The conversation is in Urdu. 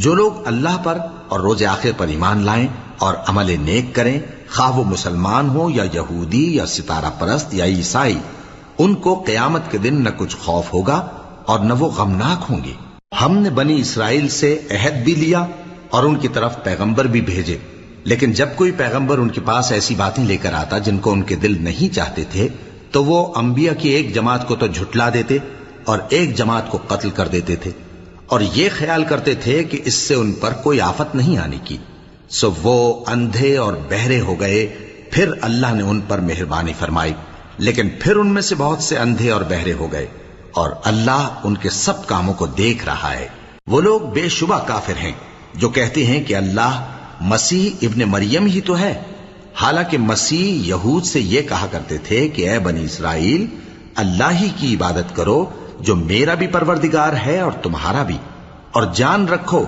جو لوگ اللہ پر اور روز آخر پر ایمان لائیں اور عمل نیک کریں، خواہ وہ مسلمان ہو یا یہودی یا ستارہ پرست یا عیسائی، ان کو قیامت کے دن نہ کچھ خوف ہوگا اور نہ وہ غمناک ہوں گے۔ ہم نے بنی اسرائیل سے عہد بھی لیا اور ان کی طرف پیغمبر بھی بھیجے، لیکن جب کوئی پیغمبر ان کے پاس ایسی باتیں لے کر آتا جن کو ان کے دل نہیں چاہتے تھے تو وہ انبیاء کی ایک جماعت کو تو جھٹلا دیتے اور ایک جماعت کو قتل کر دیتے تھے، اور یہ خیال کرتے تھے کہ اس سے ان پر کوئی آفت نہیں آنے کی، سو وہ اندھے اور بہرے ہو گئے۔ پھر اللہ نے ان پر مہربانی فرمائی، لیکن پھر ان میں سے بہت سے اندھے اور بہرے ہو گئے، اور اللہ ان کے سب کاموں کو دیکھ رہا ہے۔ وہ لوگ بے شبہ کافر ہیں جو کہتے ہیں کہ اللہ مسیح ابن مریم ہی تو ہے، حالانکہ مسیح یہود سے یہ کہا کرتے تھے کہ اے بنی اسرائیل، اللہ ہی کی عبادت کرو جو میرا بھی پروردگار ہے اور تمہارا بھی، اور جان رکھو